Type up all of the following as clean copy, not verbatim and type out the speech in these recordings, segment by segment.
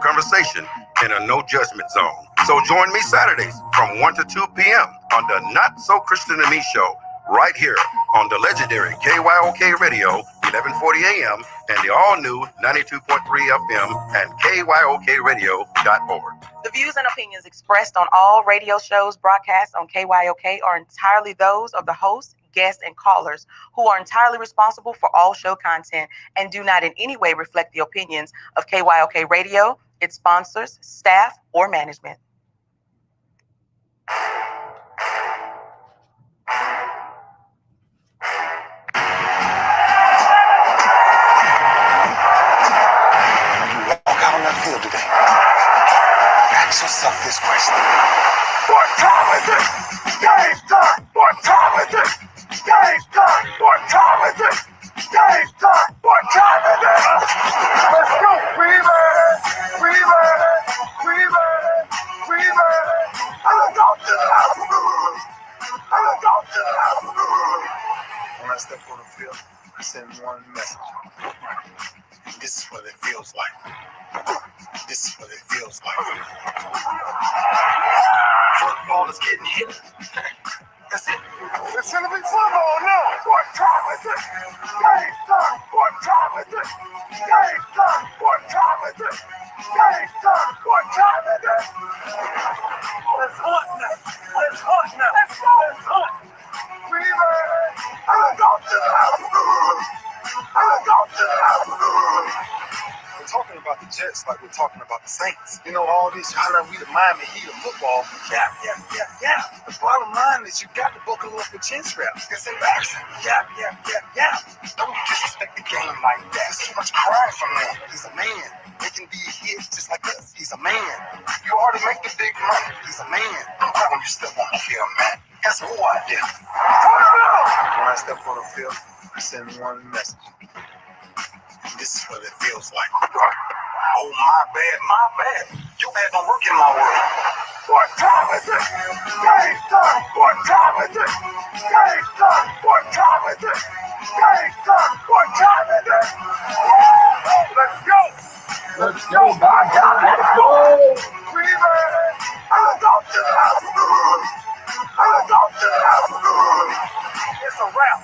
Conversation in a no judgment zone. So join me Saturdays from 1 to 2 p.m. on the Not So Christian to Me show, right here on the legendary KYOK Radio, 1140 a.m. and the all-new 92.3 FM and KYOKradio.org. The views and opinions expressed on all radio shows broadcast on KYOK are entirely those of the host, guests, and callers, who are entirely responsible for all show content and do not in any way reflect the opinions of KYOK Radio, its sponsors, staff, or management. Walk out on that field today. Ask yourself this question. What time is it? Game time! What time is it? Game time! What time is it? Game time! What time is it? Let's go! I'm going to the house. When I step on the field, I send one message. This is what it feels like. This is what it feels like. Football is getting hit. That's it. It's gonna be football now. What time is it? Game time. What time is it? Game time. What time is it? Game time. What time is it? Let's hunt now. Let's hunt now. Let's go. Let's hunt. I'm going to the house. We're talking about the Jets like we're talking about the Saints. You know, all these hollering, we the Miami Heat of football. Yeah. The bottom line is you got to buckle up with chin straps. It's embarrassing. Yeah. Don't disrespect the game like that. There's too much crying from him. He's a man. They can be his just like us. He's a man. You already make the big money. He's a man. Don't cry when you step on the field, man. That's who I am. When I step on the field, I send one message. This is what it feels like. Oh, my bad. Your bad don't work in my world. What time is it? Game time. What time is it? Game time. What time is it? Game time. What time is it? Let's go. Let's go, my God. Let's go. I'm going to the house. It's a wrap.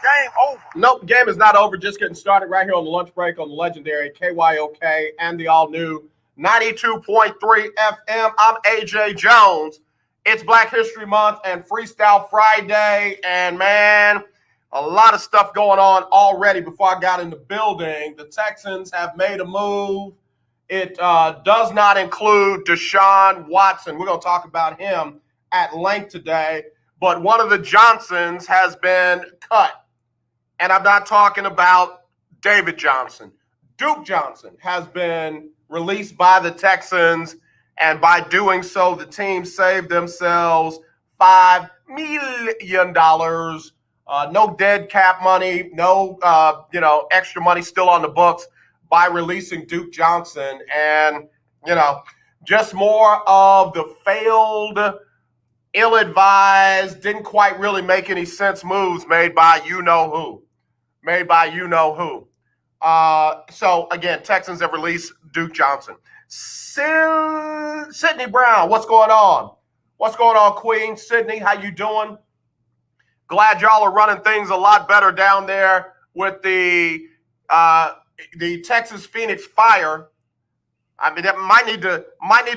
Game over. Nope, game is not over. Just getting started right here on the lunch break on the legendary KYOK and the all-new 92.3 FM. I'm AJ Jones. It's Black History Month and Freestyle Friday. And, man, a lot of stuff going on already before I got in the building. The Texans have made a move. It does not include Deshaun Watson. We're going to talk about him at length today. But one of the Johnsons has been cut. And I'm not talking about David Johnson. Duke Johnson has been released by the Texans, and by doing so, the team saved themselves $5 million. No dead cap money, no extra money still on the books by releasing Duke Johnson. And, just more of the failed, ill-advised, didn't quite really make any sense moves made by you-know-who. So, again, Texans have released Duke Johnson. Sydney Brown, what's going on? What's going on, Queen? Sydney, how you doing? Glad y'all are running things a lot better down there with the Texas Phoenix Fire. I mean, that might need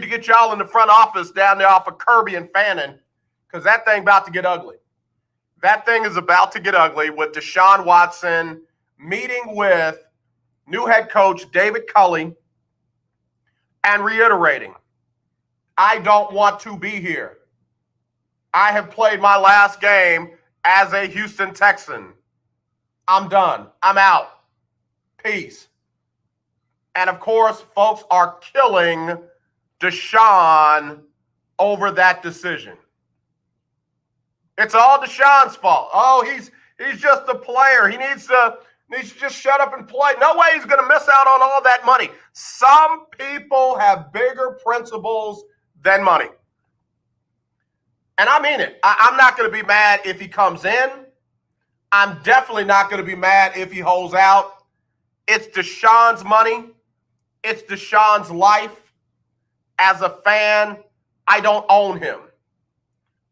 to get y'all in the front office down there off of Kirby and Fannin, because that thing about to get ugly. That thing is about to get ugly with Deshaun Watson meeting with new head coach David Culley and reiterating, I don't want to be here. I have played my last game as a Houston Texan. I'm done. I'm out. Peace. And, of course, folks are killing Deshaun over that decision. It's all Deshaun's fault. Oh, he's just a player. He needs to just shut up and play. No way he's going to miss out on all that money. Some people have bigger principles than money. And I mean it. I'm not going to be mad if he comes in. I'm definitely not going to be mad if he holds out. It's Deshaun's money. it's Deshaun's life. As a fan, I don't own him.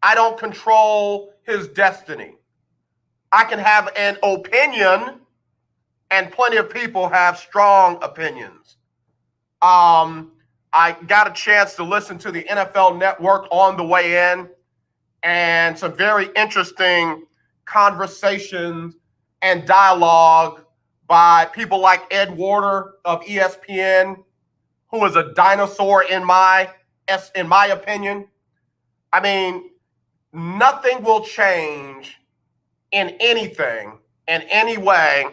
I don't control his destiny. I can have an opinion, and plenty of people have strong opinions. I got a chance to listen to the NFL Network on the way in, and some very interesting conversations and dialogue by people like Ed Warder of ESPN, who is a dinosaur in my opinion. I mean, nothing will change in anything, in any way,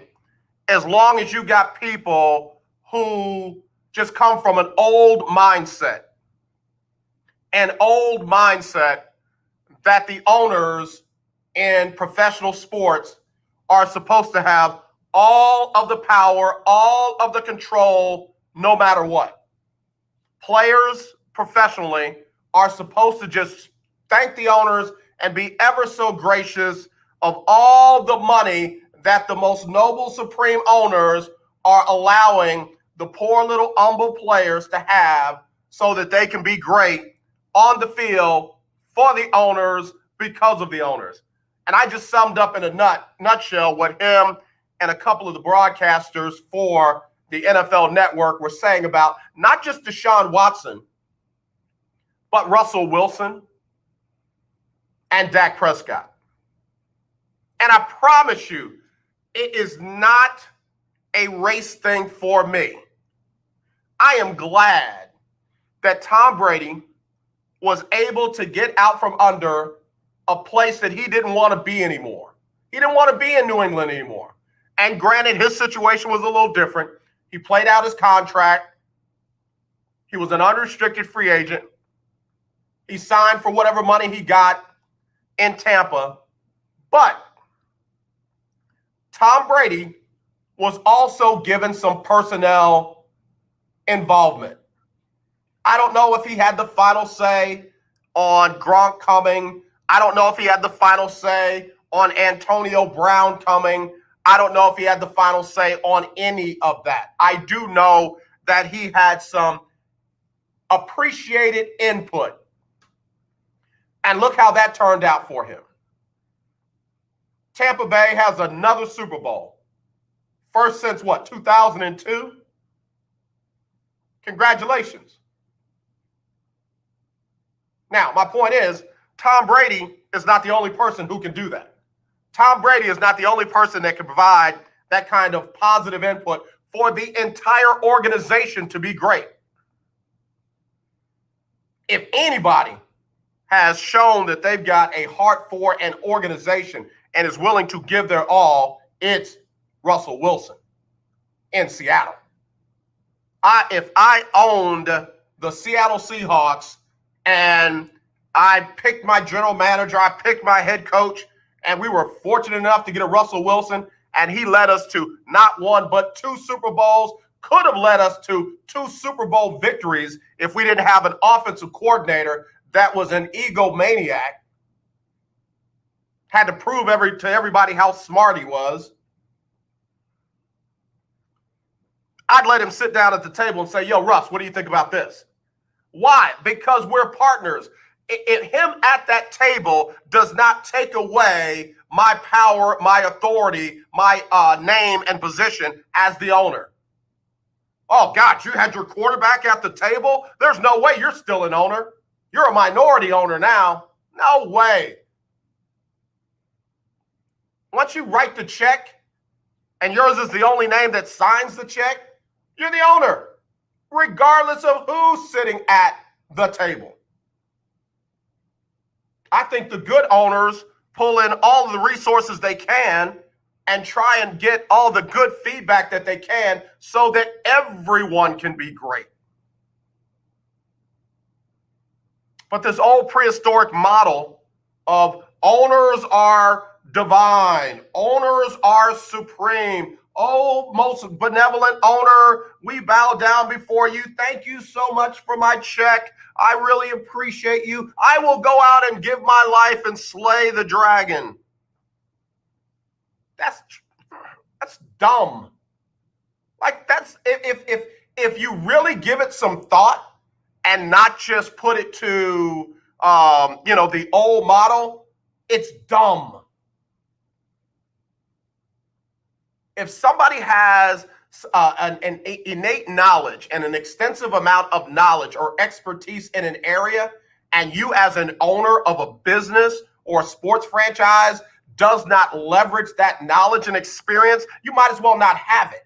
as long as you got people who just come from an old mindset. An old mindset that the owners in professional sports are supposed to have all of the power, all of the control, no matter what. Players professionally are supposed to just thank the owners and be ever so gracious of all the money that the most noble supreme owners are allowing the poor little humble players to have so that they can be great on the field for the owners because of the owners. And I just summed up in a nutshell what him and a couple of the broadcasters for the NFL Network were saying about not just Deshaun Watson, but Russell Wilson and Dak Prescott. And I promise you, it is not a race thing for me. I am glad that Tom Brady was able to get out from under a place that he didn't want to be anymore. He didn't want to be in New England anymore. And granted, his situation was a little different. He played out his contract. He was an unrestricted free agent. He signed for whatever money he got in Tampa. But Tom Brady was also given some personnel involvement. I don't know if he had the final say on Gronk coming. I don't know if he had the final say on Antonio Brown coming. I don't know if he had the final say on any of that. I do know that he had some appreciated input. And look how that turned out for him. Tampa Bay has another Super Bowl. First since what, 2002? Congratulations. Now, my point is, Tom Brady is not the only person who can do that. Tom Brady is not the only person that can provide that kind of positive input for the entire organization to be great. If anybody has shown that they've got a heart for an organization and is willing to give their all, it's Russell Wilson in Seattle. If I owned the Seattle Seahawks and I picked my general manager, I picked my head coach, and we were fortunate enough to get a Russell Wilson, and he led us to not one but 2 Super Bowls, could have led us to 2 Super Bowl victories if we didn't have an offensive coordinator that was an egomaniac, had to prove to everybody how smart he was. I'd let him sit down at the table and say, yo, Russ, what do you think about this? Why? Because we're partners. Him at that table does not take away my power, my authority, my name and position as the owner. Oh, God, you had your quarterback at the table? There's no way you're still an owner. You're a minority owner now. No way. Once you write the check and yours is the only name that signs the check, you're the owner, regardless of who's sitting at the table. I think the good owners pull in all of the resources they can and try and get all the good feedback that they can so that everyone can be great. But this old prehistoric model of owners are divine, owners are supreme. Oh, most benevolent owner, we bow down before you. Thank you so much for my check. I really appreciate you. I will go out and give my life and slay the dragon. That's dumb. Like, that's if if you really give it some thought and not just put it to, the old model, it's dumb. If somebody has an innate knowledge and an extensive amount of knowledge or expertise in an area, and you as an owner of a business or a sports franchise does not leverage that knowledge and experience, you might as well not have it.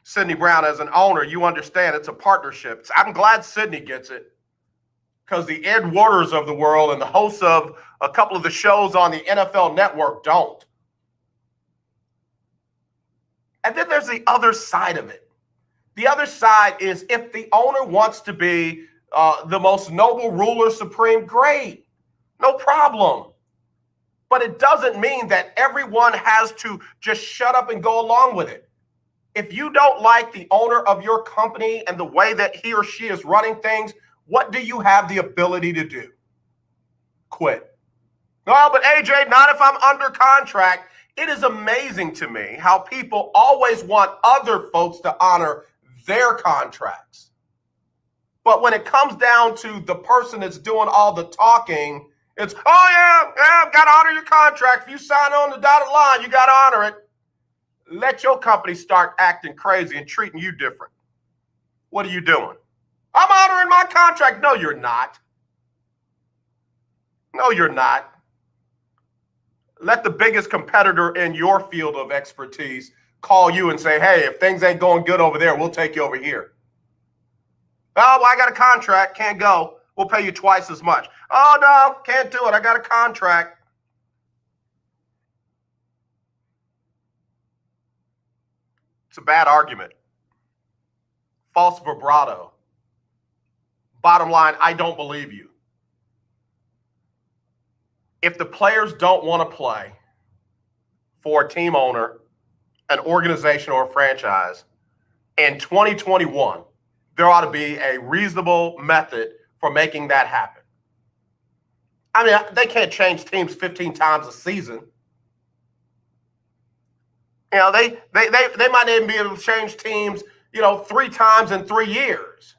Sidney Brown, as an owner, you understand it's a partnership. I'm glad Sidney gets it, because the Ed Waters of the world and the hosts of a couple of the shows on the NFL Network don't. And then there's the other side of it. The other side is, if the owner wants to be the most noble ruler supreme, great, no problem. But it doesn't mean that everyone has to just shut up and go along with it. If you don't like the owner of your company and the way that he or she is running things, what do you have the ability to do? Quit. Well, but AJ, not if I'm under contract. It is amazing to me how people always want other folks to honor their contracts. But when it comes down to the person that's doing all the talking, it's, oh yeah, got to honor your contract. If you sign on the dotted line, you got to honor it. Let your company start acting crazy and treating you different. What are you doing? I'm honoring my contract. No, you're not. No, you're not. Let the biggest competitor in your field of expertise call you and say, hey, if things ain't going good over there, we'll take you over here. Oh, well, I got a contract. Can't go. We'll pay you twice as much. Oh, no, can't do it. I got a contract. It's a bad argument. False vibrato. Bottom line, I don't believe you. If the players don't want to play for a team owner, an organization, or a franchise, in 2021, there ought to be a reasonable method for making that happen. I mean, they can't change teams 15 times a season. You know, they might even be able to change teams, 3 times in 3 years.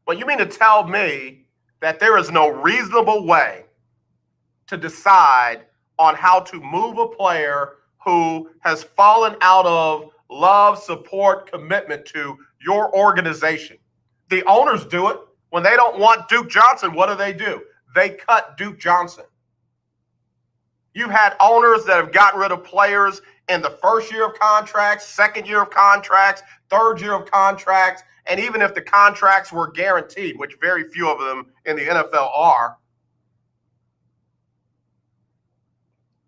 But you mean to tell me that there is no reasonable way to decide on how to move a player who has fallen out of love, support, commitment to your organization? The owners do it. When they don't want Duke Johnson, what do? They cut Duke Johnson. You've had owners that have gotten rid of players in the first year of contracts, second year of contracts, third year of contracts, and even if the contracts were guaranteed, which very few of them in the NFL are,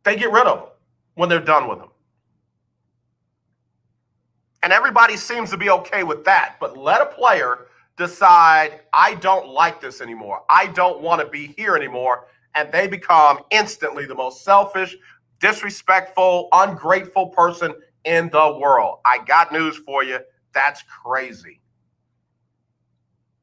they get rid of them when they're done with them. And everybody seems to be okay with that. But let a player decide, I don't like this anymore. I don't want to be here anymore. And they become instantly the most selfish, disrespectful, ungrateful person in the world. I got news for you. That's crazy.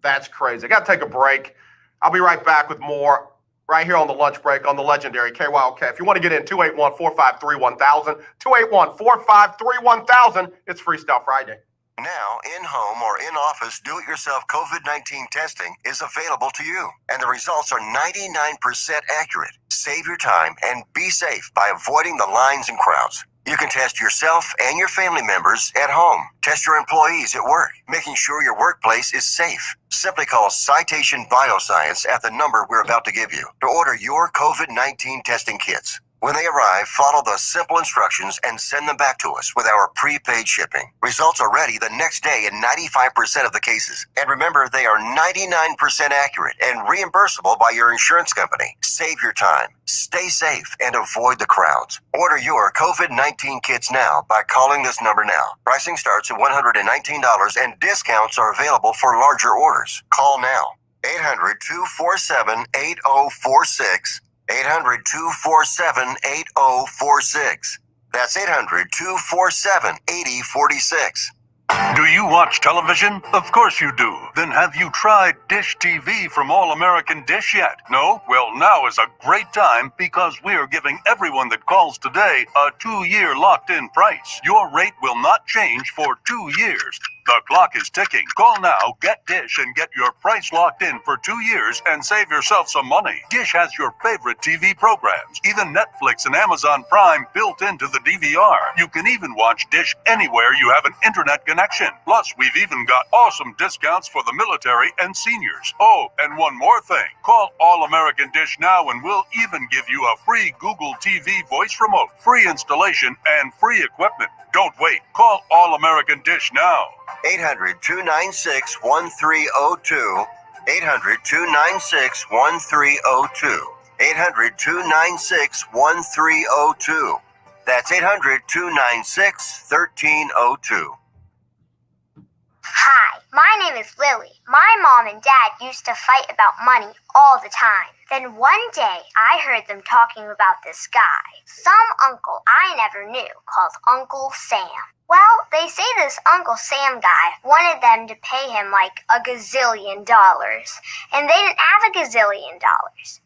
That's crazy. I got to take a break. I'll be right back with more right here on the lunch break on the legendary KYOK. If you want to get in, 281-453-1000, 281-453-1000. It's Freestyle Friday. Now, in-home or in-office do-it-yourself COVID-19 testing is available to you, and the results are 99% accurate. Save your time and be safe by avoiding the lines and crowds. You can test yourself and your family members at home. Test your employees at work, making sure your workplace is safe. Simply call Citation Bioscience at the number we're about to give you to order your COVID-19 testing kits. When they arrive, follow the simple instructions and send them back to us with our prepaid shipping. Results are ready the next day in 95% of the cases. And remember, they are 99% accurate and reimbursable by your insurance company. Save your time, stay safe, and avoid the crowds. Order your COVID-19 kits now by calling this number now. Pricing starts at $119 and discounts are available for larger orders. Call now. 800-247-8046. 800-247-8046. That's 800-247-8046. Do you watch television? Of course you do. Then have you tried Dish TV from All American Dish yet? No? Well, now is a great time because we're giving everyone that calls today a 2-year locked-in price. Your rate will not change for 2 years. The clock is ticking. Call now, get Dish, and get your price locked in for 2 years and save yourself some money. Dish has your favorite TV programs, even Netflix and Amazon Prime built into the DVR. You can even watch Dish anywhere you have an internet connection. Plus, we've even got awesome discounts for the military and seniors. Oh, and one more thing. Call All American Dish now and we'll even give you a free Google TV voice remote, free installation, and free equipment. Don't wait. Call All American Dish now. 800-296-1302. 800-296-1302. 800-296-1302. That's 800-296-1302. Hi, my name is Lily. My mom and dad used to fight about money all the time. Then one day, I heard them talking about this guy, some uncle I never knew, called Uncle Sam. Well, they say this Uncle Sam guy wanted them to pay him like $1 gazillion, and they didn't have $1 gazillion.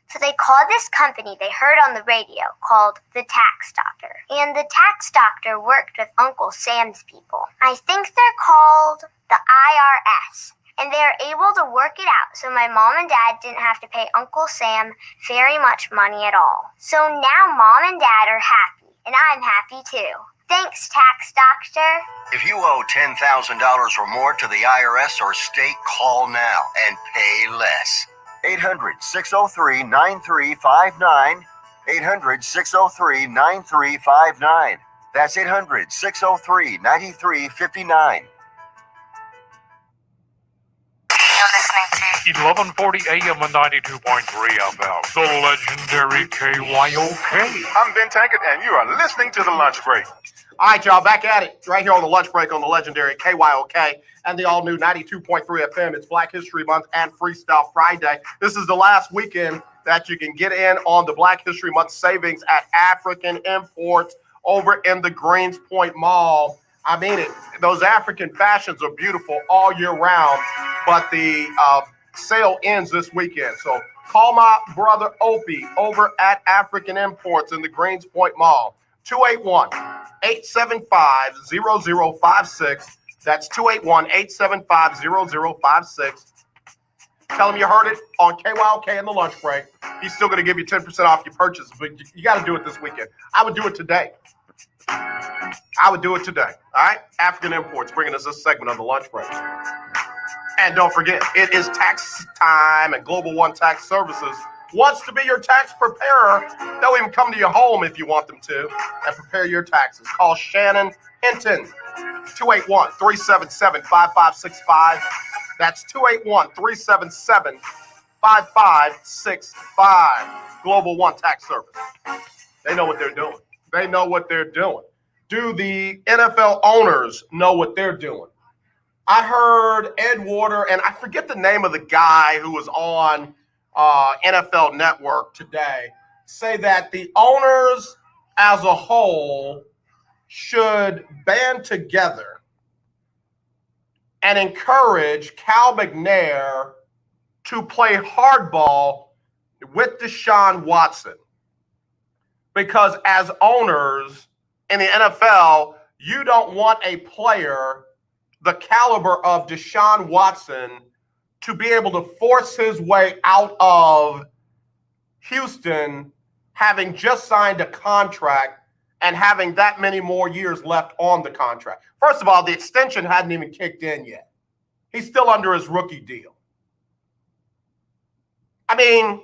So they called this company they heard on the radio called the Tax Doctor. And the Tax Doctor worked with Uncle Sam's people. I think they're called the IRS. And they were able to work it out so my mom and dad didn't have to pay Uncle Sam very much money at all. So now mom and dad are happy, and I'm happy too. Thanks, Tax Doctor. If you owe $10,000 or more to the IRS or state, call now and pay less. 800-603-9359. 800-603-9359. That's 800-603-9359. You're listening to 1140 AM and 92.3 FM, the legendary KYOK. I'm Ben Tankard, and you are listening to The Lunch Break. All right, y'all, back at it right here on the lunch break on the legendary KYOK and the all-new 92.3 FM. It's Black History Month and Freestyle Friday. This is the last weekend that you can get in on the Black History Month savings at African Imports over in the Greens Point Mall. I mean it. Those African fashions are beautiful all year round, but the sale ends this weekend. So call my brother Opie over at African Imports in the Greens Point Mall. 281-875-0056. That's 281-875-0056. Tell him you heard it on KYOK in the lunch break. He's still going to give you 10% off your purchase, but you got to do it this weekend. I would do it today. All right? African Imports bringing us this segment of the lunch break. And don't forget, it is tax time, and Global One Tax Services wants to be your tax preparer. They'll even come to your home if you want them to and prepare your taxes. Call Shannon Hinton, 281-377-5565. That's 281-377-5565. Global One Tax Service. They know what they're doing. Do the NFL owners know what they're doing? I heard Ed Warder, and I forget the name of the guy who was on NFL Network today, say that the owners as a whole should band together and encourage Cal McNair to play hardball with Deshaun Watson. Because as owners in the NFL, you don't want a player the caliber of Deshaun Watson to be able to force his way out of Houston, having just signed a contract and having that many more years left on the contract. First of all, the extension hadn't even kicked in yet. He's still under his rookie deal. I mean,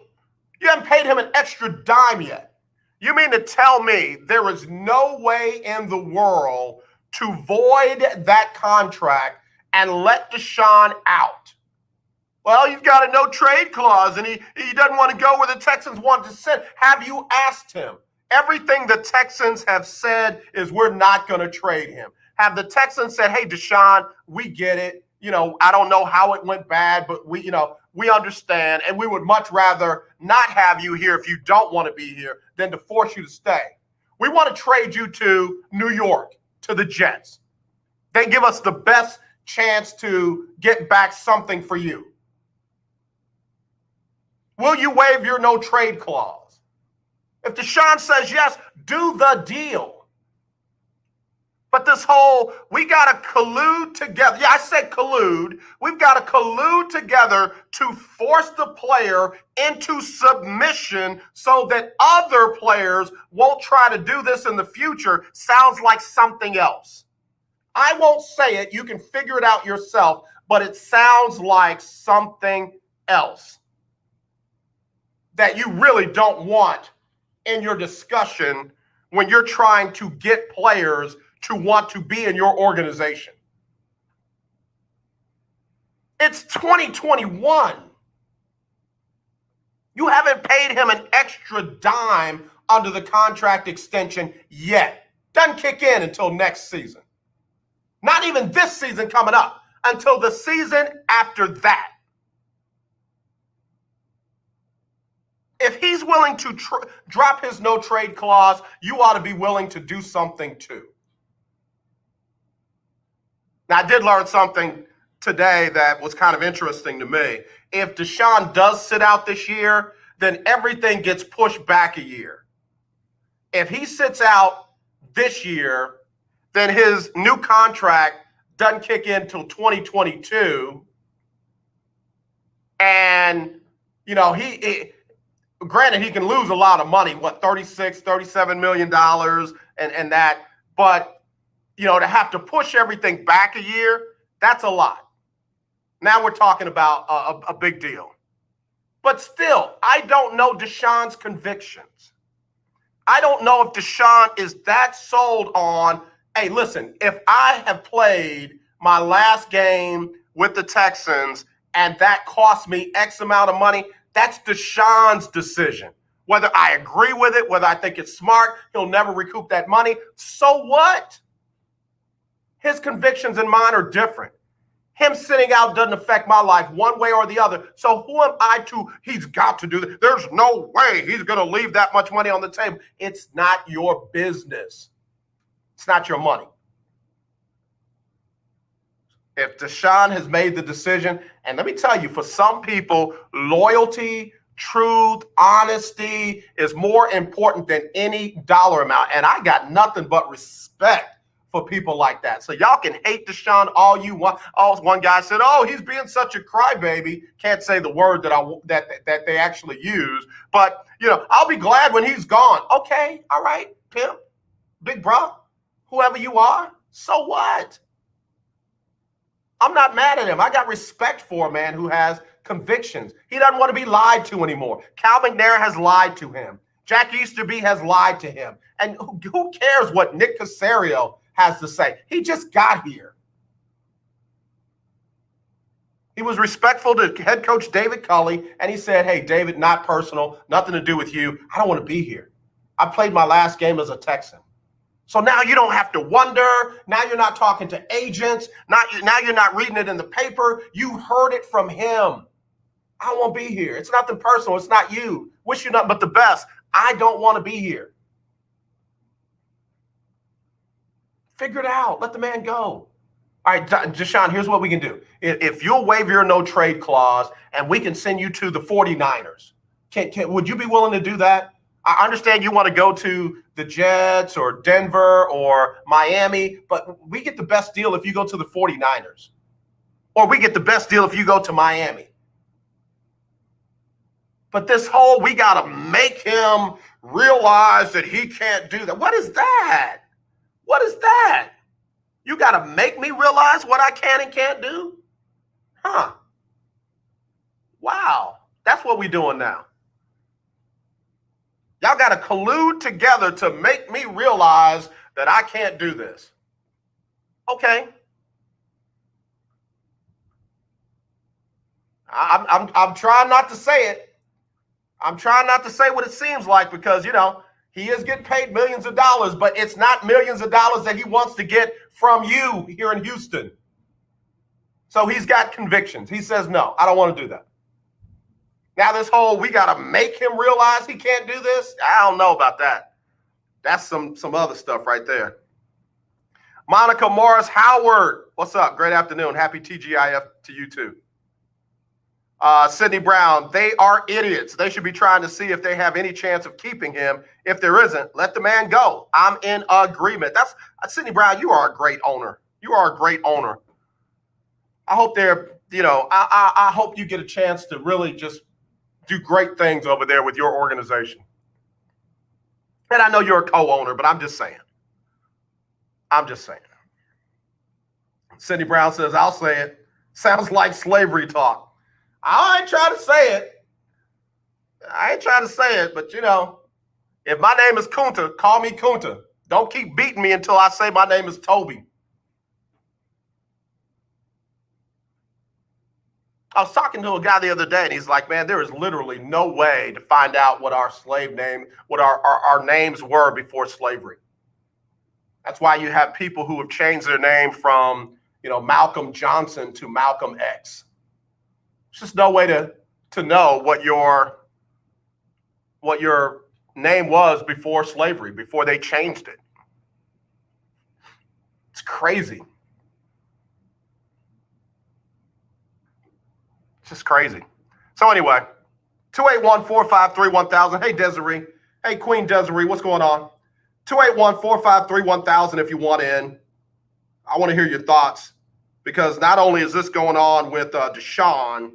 you haven't paid him an extra dime yet. You mean to tell me there is no way in the world to void that contract and let Deshaun out? Well, you've got a no-trade clause, and he doesn't want to go where the Texans want to send. Have you asked him? Everything the Texans have said is we're not going to trade him. Have the Texans said, hey, Deshaun, we get it. You know, I don't know how it went bad, but we understand, and we would much rather not have you here if you don't want to be here than to force you to stay. We want to trade you to New York, to the Jets. They give us the best chance to get back something for you. Will you waive your no trade clause? If Deshaun says yes, do the deal. But this whole, we got to collude together. Yeah, I said collude. We've got to collude together to force the player into submission so that other players won't try to do this in the future. Sounds like something else. I won't say it. You can figure it out yourself, but it sounds like something else that you really don't want in your discussion when you're trying to get players to want to be in your organization. It's 2021. You haven't paid him an extra dime under the contract extension yet. Doesn't kick in until next season. Not even this season coming up, until the season after that. If he's willing to drop his no trade clause, you ought to be willing to do something too. Now, I did learn something today that was kind of interesting to me. If Deshaun does sit out this year, then everything gets pushed back a year. If he sits out this year, then his new contract doesn't kick in until 2022. And, you know, granted, he can lose a lot of money, what, $37 million and that. But, you know, to have to push everything back a year, that's a lot. Now we're talking about a big deal. But still, I don't know Deshaun's convictions. I don't know if Deshaun is that sold on, hey, listen, if I have played my last game with the Texans and that cost me X amount of money, that's Deshaun's decision. Whether I agree with it, whether I think it's smart, he'll never recoup that money. So what? His convictions and mine are different. Him sitting out doesn't affect my life one way or the other. So who am I to, he's got to do that. There's no way he's going to leave that much money on the table. It's not your business. It's not your money. If Deshaun has made the decision, and let me tell you, for some people, loyalty, truth, honesty is more important than any dollar amount. And I got nothing but respect for people like that. So y'all can hate Deshaun all you want. Oh, one guy said, "Oh, he's being such a crybaby." Can't say the word that they actually use, but you know, I'll be glad when he's gone. Okay, all right, pimp, big bro, whoever you are. So what? I'm not mad at him. I got respect for a man who has convictions. He doesn't want to be lied to anymore. Cal McNair has lied to him. Jack Easterby has lied to him. And who cares what Nick Caserio has to say? He just got here. He was respectful to head coach David Culley, and he said, "Hey, David, not personal, nothing to do with you. I don't want to be here. I played my last game as a Texan." So now you don't have to wonder. Now you're not talking to agents. Now you're not reading it in the paper. You heard it from him. I won't be here. It's nothing personal. It's not you. Wish you nothing but the best. I don't want to be here. Figure it out. Let the man go. All right, Deshaun, here's what we can do. If you'll waive your no trade clause and we can send you to the 49ers, would you be willing to do that? I understand you want to go to the Jets or Denver or Miami, but we get the best deal if you go to the 49ers. Or we get the best deal if you go to Miami. But this whole, we got to make him realize that he can't do that. What is that? What is that? You got to make me realize what I can and can't do? Huh. Wow. That's what we're doing now. Y'all got to collude together to make me realize that I can't do this. Okay. I'm trying not to say it. I'm trying not to say what it seems like because, you know, he is getting paid millions of dollars, but it's not millions of dollars that he wants to get from you here in Houston. So he's got convictions. He says, no, I don't want to do that. Now this whole, we got to make him realize he can't do this. I don't know about that. That's some other stuff right there. Monica Morris Howard, what's up? Great afternoon. Happy TGIF to you too. Sydney Brown, they are idiots. They should be trying to see if they have any chance of keeping him. If there isn't, let the man go. I'm in agreement. That's Sydney Brown, you are a great owner. You are a great owner. I hope I hope you get a chance to really just do great things over there with your organization. And I know you're a co-owner, but I'm just saying. Sydney Brown says, I'll say it. Sounds like slavery talk. I ain't trying to say it, but if my name is Kunta, call me Kunta. Don't keep beating me until I say my name is Toby. I was talking to a guy the other day, and he's like, man, there is literally no way to find out what our slave name, what our names were before slavery. That's why you have people who have changed their name from, Malcolm Johnson to Malcolm X. There's just no way to know what your name was before slavery, before they changed it. It's crazy. It's just crazy. So anyway, 281-453-1000. Hey, Desiree. Hey, Queen Desiree, what's going on? 281-453-1000 if you want in. I want to hear your thoughts, because not only is this going on with Deshaun,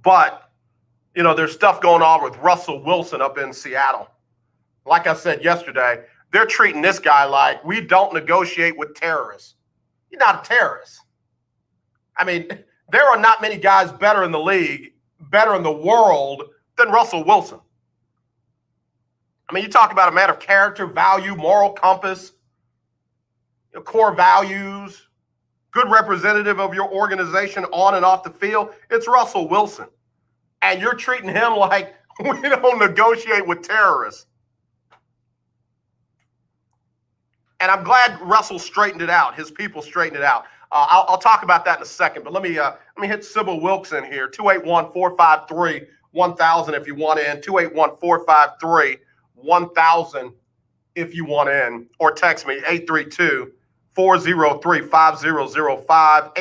but, there's stuff going on with Russell Wilson up in Seattle. Like I said yesterday, they're treating this guy like we don't negotiate with terrorists. You're not a terrorist. I mean, there are not many guys better in the league, better in the world than Russell Wilson. I mean, you talk about a man of character, value, moral compass, core values, good representative of your organization on and off the field. It's Russell Wilson. And you're treating him like we don't negotiate with terrorists. And I'm glad Russell straightened it out. His people straightened it out. I'll talk about that in a second, but let me hit Sybil Wilkes in here. 281-453-1000 if you want in. 281-453-1000 if you want in, or text me 832-403-5005,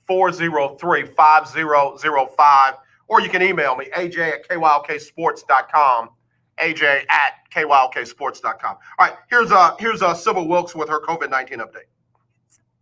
832-403-5005, or you can email me, aj@kyoksports.com, aj@kyoksports.com. All right, here's Sybil Wilkes with her COVID-19 update.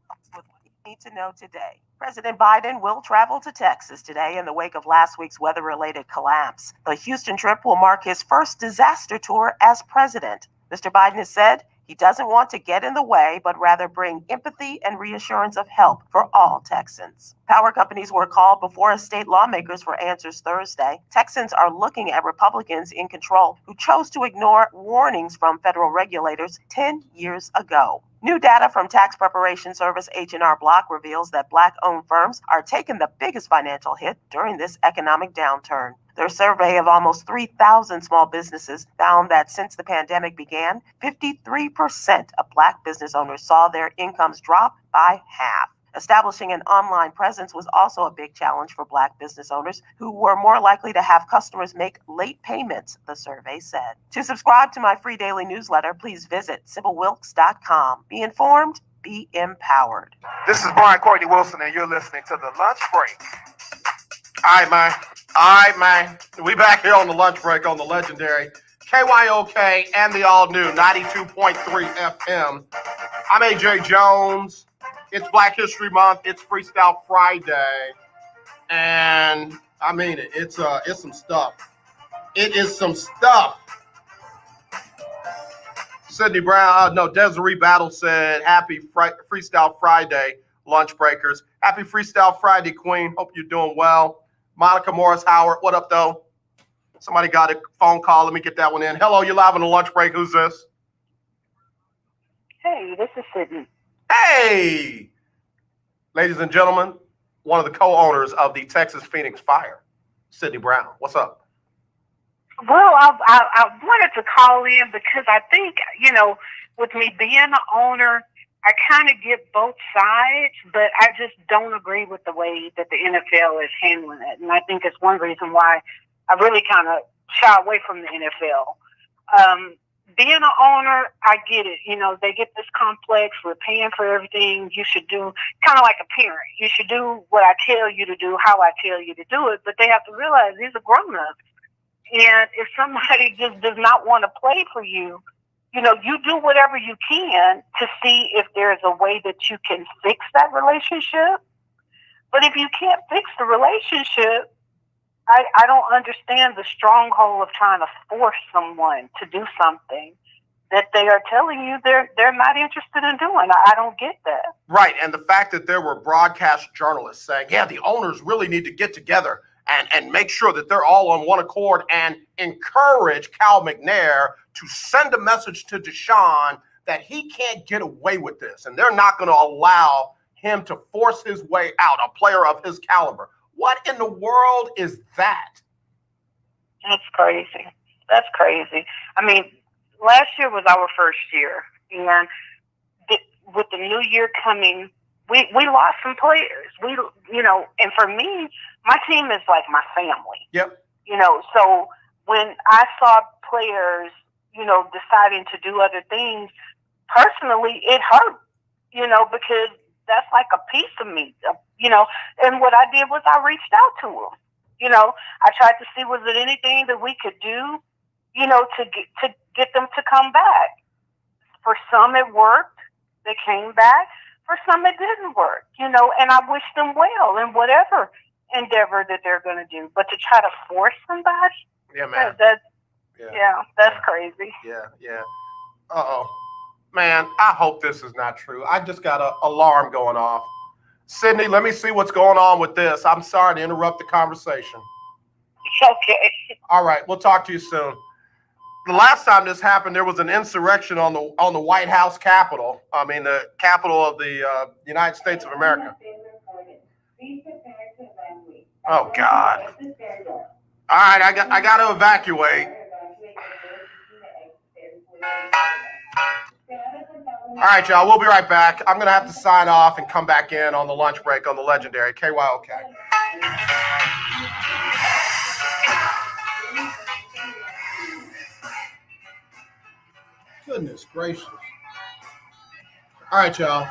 With what you need to know today. President Biden will travel to Texas today in the wake of last week's weather-related collapse. The Houston trip will mark his first disaster tour as president. Mr. Biden has said he doesn't want to get in the way, but rather bring empathy and reassurance of help for all Texans. Power companies were called before state lawmakers for answers Thursday. Texans are looking at Republicans in control who chose to ignore warnings from federal regulators 10 years ago. New data from tax preparation service H&R Block reveals that Black-owned firms are taking the biggest financial hit during this economic downturn. Their survey of almost 3,000 small businesses found that since the pandemic began, 53% of Black business owners saw their incomes drop by half. Establishing an online presence was also a big challenge for Black business owners, who were more likely to have customers make late payments, the survey said. To subscribe to my free daily newsletter, please visit SybilWilkes.com. Be informed, be empowered. This is Brian Courtney Wilson, and you're listening to The Lunch Break. All right, man. We back here on the lunch break on the legendary KYOK and the all-new 92.3 FM. I'm AJ Jones. It's Black History Month. It's Freestyle Friday. And I mean it. It's some stuff. It is some stuff. Sydney Brown, Desiree Battle said, happy Freestyle Friday, lunch breakers. Happy Freestyle Friday, Queen. Hope you're doing well. Monica Morris Howard, what up, though? Somebody got a phone call. Let me get that one in. Hello, you're live on the lunch break. Who's this? Hey, this is Sydney. Hey! Ladies and gentlemen, one of the co-owners of the Texas Phoenix Fire, Sydney Brown. What's up? Well, I wanted to call in because I think, with me being an owner, I kind of get both sides, but I just don't agree with the way that the NFL is handling it. And I think it's one reason why I really kind of shy away from the NFL. being an owner, I get it. You know, they get this complex. We're paying for everything. You should do, kind of like a parent. You should do what I tell you to do, how I tell you to do it. But they have to realize these are grown-ups. And if somebody just does not want to play for you, you know, you do whatever you can to see if there's a way that you can fix that relationship. But if you can't fix the relationship, I don't understand the stronghold of trying to force someone to do something that they are telling you they're not interested in doing. I don't get that. Right, and the fact that there were broadcast journalists saying, yeah, the owners really need to get together and make sure that they're all on one accord and encourage Cal McNair to send a message to Deshaun that he can't get away with this, and they're not going to allow him to force his way out, a player of his caliber. What in the world is that? That's crazy. That's crazy. I mean, last year was our first year, and with the new year coming, we lost some players. And for me, my team is like my family. Yep. You know, so when I saw players, deciding to do other things, personally, it hurt. Because that's like a piece of me. And what I did was I reached out to them. I tried to see was there anything that we could do, to get them to come back. For some, it worked. They came back. For some, it didn't work. And I wish them well in whatever endeavor that they're going to do. But to try to force somebody, yeah, man, that's crazy. Yeah. Man, I hope this is not true. I just got an alarm going off. Sydney, let me see what's going on with this. I'm sorry to interrupt the conversation. Okay. All right, we'll talk to you soon. The last time this happened, there was an insurrection on the White House Capitol. I mean, the capital of the United States of America. Oh God! All right, I got to evacuate. All right, y'all, we'll be right back. I'm going to have to sign off and come back in on the lunch break on the legendary KYOK. Goodness gracious. All right, y'all.